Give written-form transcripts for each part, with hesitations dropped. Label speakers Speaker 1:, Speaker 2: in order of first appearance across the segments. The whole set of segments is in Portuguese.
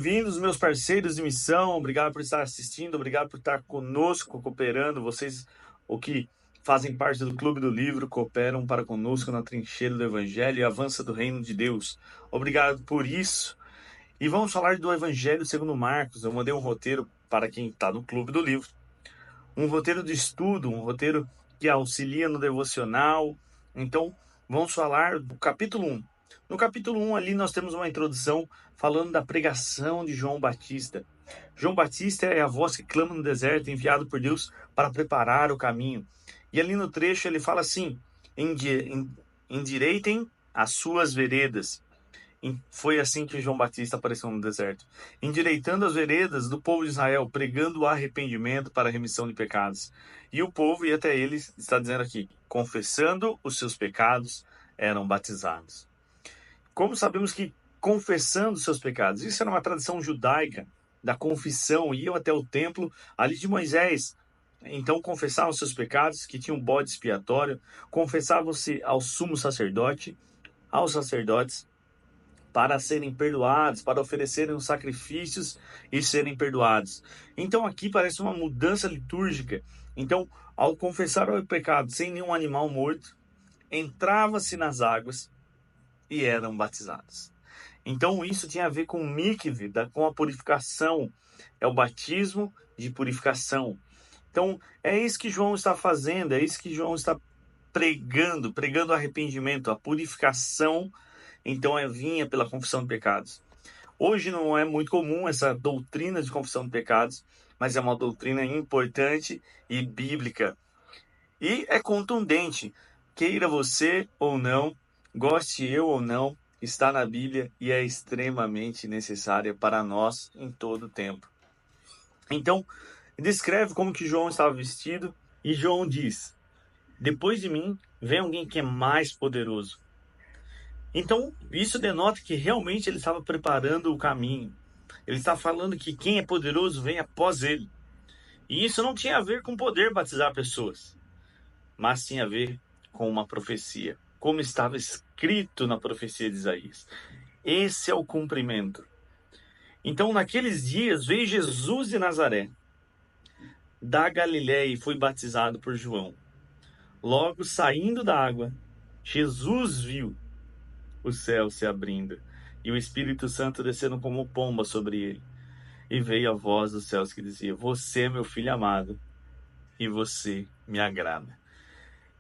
Speaker 1: Bem-vindos, meus parceiros de missão. Obrigado por estar assistindo, obrigado por estar conosco, cooperando. Vocês, o que fazem parte do Clube do Livro, cooperam para conosco na trincheira do Evangelho e avança do Reino de Deus. Obrigado por isso. E vamos falar do Evangelho segundo Marcos. Eu mandei um roteiro para quem está no Clube do Livro. Um roteiro de estudo, um roteiro que auxilia no devocional. Então, vamos falar do capítulo 1. No capítulo 1 ali nós temos uma introdução falando da pregação de João Batista. João Batista é a voz que clama no deserto, enviado por Deus para preparar o caminho. E ali no trecho ele fala assim: endireitem as suas veredas. Foi assim que João Batista apareceu no deserto, endireitando as veredas do povo de Israel, pregando o arrependimento para a remissão de pecados. E o povo ia até ele, está dizendo aqui, confessando os seus pecados, eram batizados. Como sabemos que confessando os seus pecados? Isso era uma tradição judaica da confissão. Iam até o templo ali de Moisés. Então confessavam seus pecados, que tinham um bode expiatório, confessavam-se ao sumo sacerdote, aos sacerdotes, para serem perdoados, para oferecerem os sacrifícios e serem perdoados. Então aqui parece uma mudança litúrgica. Então, ao confessar o pecado sem nenhum animal morto, entrava-se nas águas e eram batizados. Então isso tinha a ver com o mikve, com a purificação. É o batismo de purificação. Então é isso que João está fazendo, é isso que João está pregando arrependimento, a purificação. Então vinha pela confissão de pecados. Hoje não é muito comum essa doutrina de confissão de pecados, mas é uma doutrina importante e bíblica. E é contundente, queira você ou não, goste eu ou não, está na Bíblia e é extremamente necessária para nós em todo o tempo. Então, descreve como que João estava vestido e João diz: depois de mim vem alguém que é mais poderoso. Então, isso denota que realmente ele estava preparando o caminho. Ele está falando que quem é poderoso vem após ele. E isso não tinha a ver com poder batizar pessoas, mas tinha a ver com uma profecia, como estava escrito na profecia de Isaías. Esse é o cumprimento. Então, naqueles dias, veio Jesus de Nazaré, da Galiléia, e foi batizado por João. Logo, saindo da água, Jesus viu o céu se abrindo e o Espírito Santo descendo como pomba sobre ele. E veio a voz dos céus que dizia: você é meu filho amado, e você me agrada.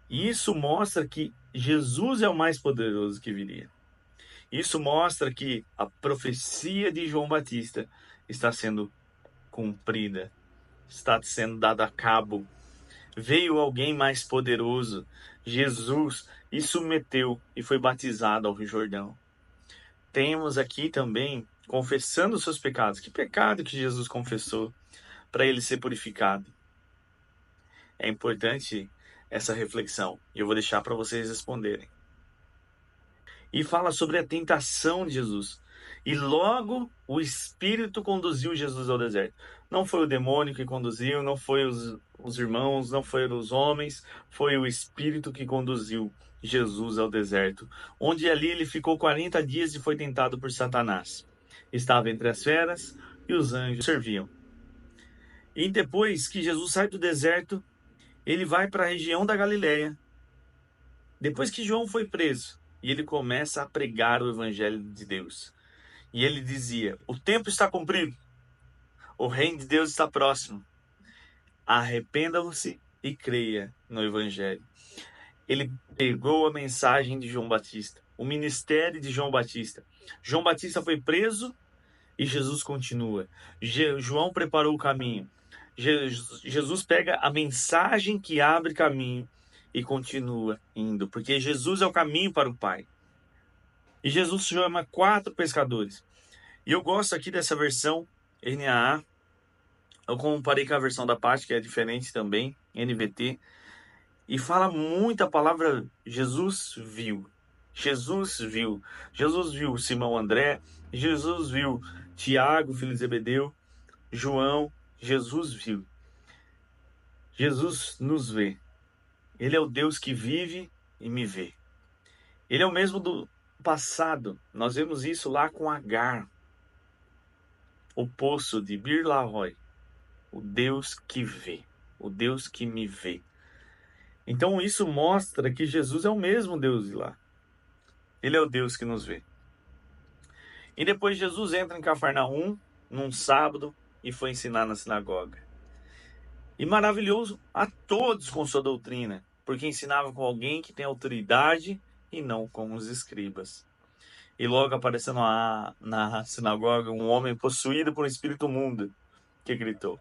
Speaker 1: E isso mostra que Jesus é o mais poderoso que viria. Isso mostra que a profecia de João Batista está sendo cumprida, está sendo dada a cabo. Veio alguém mais poderoso, Jesus, e submeteu e foi batizado ao Rio Jordão. Temos aqui também confessando os seus pecados. Que pecado que Jesus confessou para ele ser purificado? É importante essa reflexão e eu vou deixar para vocês responderem. E fala sobre a tentação de Jesus. E logo o Espírito conduziu Jesus ao deserto. Não foi o demônio que conduziu, não foi os irmãos, não foram os homens, foi o Espírito que conduziu Jesus ao deserto, onde ali ele ficou 40 dias e foi tentado por Satanás. Estava entre as feras e os anjos serviam. E depois que Jesus sai do deserto, ele vai para a região da Galileia. Depois que João foi preso, e ele começa a pregar o evangelho de Deus. E ele dizia: o tempo está cumprido, o reino de Deus está próximo. Arrependam-se e creia no evangelho. Ele pegou a mensagem de João Batista, o ministério de João Batista. João Batista foi preso e Jesus continua. João preparou o caminho. Jesus pega a mensagem que abre caminho e continua indo, porque Jesus é o caminho para o Pai. E Jesus chama 4 pescadores. E eu gosto aqui dessa versão NAA. Eu comparei com a versão da Paty, que é diferente também, NVT. E fala muito a palavra Jesus viu. Jesus viu. Jesus viu Simão André. Jesus viu Tiago, filho de Zebedeu. João. Jesus viu. Jesus nos vê. Ele é o Deus que vive e me vê. Ele é o mesmo do passado. Nós vemos isso lá com Agar. o poço de Bir Lahai, o Deus que vê, o Deus que me vê. Então isso mostra que Jesus é o mesmo Deus de lá. Ele é o Deus que nos vê. E depois Jesus entra em Cafarnaum, num sábado, e foi ensinar na sinagoga. E maravilhoso a todos com sua doutrina, porque ensinava com alguém que tem autoridade e não com os escribas. E logo apareceu na sinagoga um homem possuído por um espírito imundo, que gritou: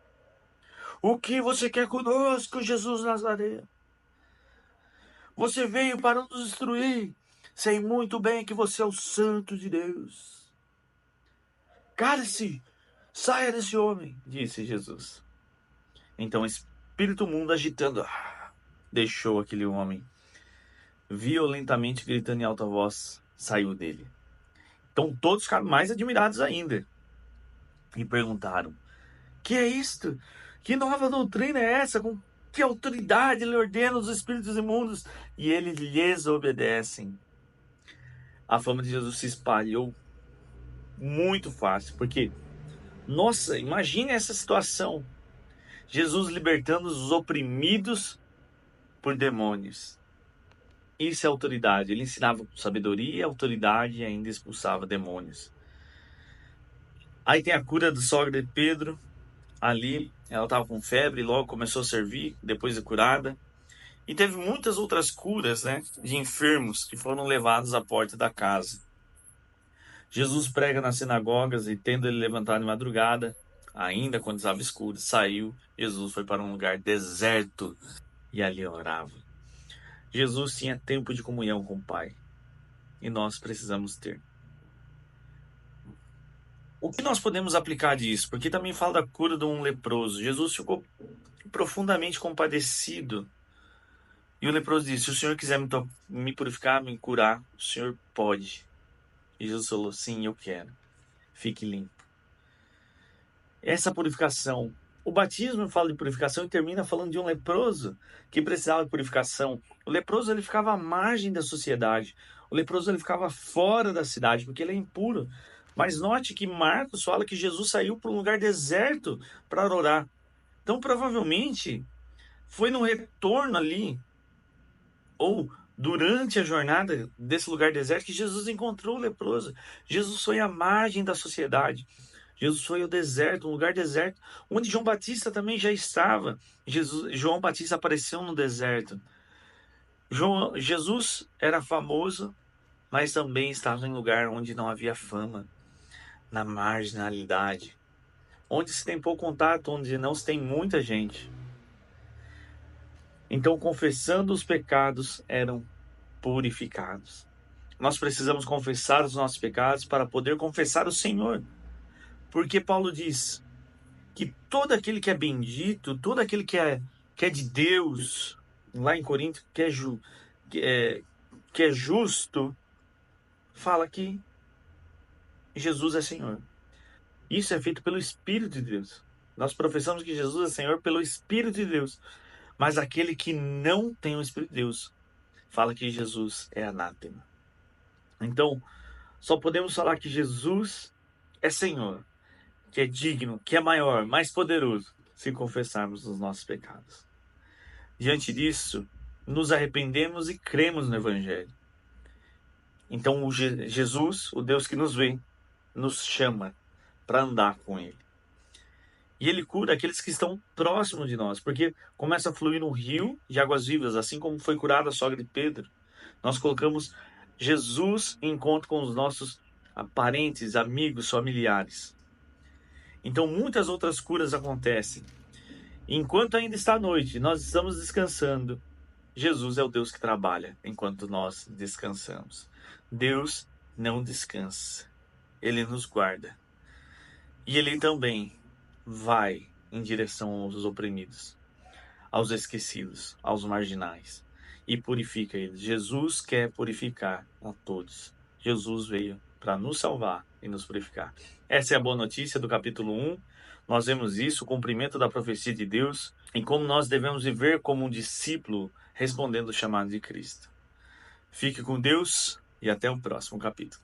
Speaker 1: "O que você quer conosco, Jesus Nazareno? Você veio para nos destruir. Sei muito bem que você é o Santo de Deus." "Cale-se! Saia desse homem!" disse Jesus. Então o espírito imundo, agitando, deixou aquele homem. Violentamente gritando em alta voz, saiu dele. Então todos ficaram mais admirados ainda. E perguntaram: "Que é isto? Que nova doutrina é essa? Com que autoridade ele ordena os espíritos imundos e eles lhes obedecem?" A fama de Jesus se espalhou muito fácil, porque, nossa, imagine essa situação. Jesus libertando os oprimidos por demônios. Isso é autoridade. Ele ensinava com sabedoria e autoridade e ainda expulsava demônios. Aí tem a cura da sogra de Pedro. Ali, ela estava com febre, logo começou a servir, depois de curada. E teve muitas outras curas, né, de enfermos que foram levados à porta da casa. Jesus prega nas sinagogas e, tendo ele levantado de madrugada, ainda quando estava escuro, saiu. Jesus foi para um lugar deserto e ali orava. Jesus tinha tempo de comunhão com o Pai e nós precisamos ter. O que nós podemos aplicar disso? Porque também fala da cura de um leproso. Jesus ficou profundamente compadecido. E o leproso disse: "Se o Senhor quiser me purificar, me curar, o Senhor pode." E Jesus falou: "Sim, eu quero. Fique limpo." Essa purificação. O batismo fala de purificação e termina falando de um leproso que precisava de purificação. O leproso, ele ficava à margem da sociedade. O leproso, ele ficava fora da cidade, porque ele é impuro. Mas note que Marcos fala que Jesus saiu para um lugar deserto para orar. Então, provavelmente, foi no retorno ali, ou durante a jornada desse lugar deserto, que Jesus encontrou o leproso. Jesus foi à margem da sociedade. Jesus foi ao deserto, um lugar deserto, onde João Batista também já estava. João Batista apareceu no deserto. Jesus era famoso, mas também estava em lugar onde não havia fama, na marginalidade, onde se tem pouco contato, onde não se tem muita gente. Então, confessando os pecados, eram purificados. Nós precisamos confessar os nossos pecados para poder confessar o Senhor. Porque Paulo diz que todo aquele que é bendito, todo aquele que é de Deus, lá em Corinto, que é justo, fala que Jesus é Senhor. Isso é feito pelo Espírito de Deus. Nós professamos que Jesus é Senhor pelo Espírito de Deus. Mas aquele que não tem o Espírito de Deus fala que Jesus é anátema. Então, só podemos falar que Jesus é Senhor, que é digno, que é maior, mais poderoso, se confessarmos os nossos pecados. Diante disso, nos arrependemos e cremos no Evangelho. Então, Jesus, o Deus que nos vê, nos chama para andar com Ele. E Ele cura aqueles que estão próximos de nós, porque começa a fluir um rio de águas vivas, assim como foi curada a sogra de Pedro. Nós colocamos Jesus em encontro com os nossos parentes, amigos, familiares. Então, muitas outras curas acontecem. Enquanto ainda está noite, nós estamos descansando. Jesus é o Deus que trabalha enquanto nós descansamos. Deus não descansa. Ele nos guarda. E Ele também vai em direção aos oprimidos, aos esquecidos, aos marginais. E purifica eles. Jesus quer purificar a todos. Jesus veio para nos salvar e nos purificar. Essa é a boa notícia do capítulo 1. Nós vemos isso, o cumprimento da profecia de Deus, e como nós devemos viver como um discípulo respondendo o chamado de Cristo. Fique com Deus e até o próximo capítulo.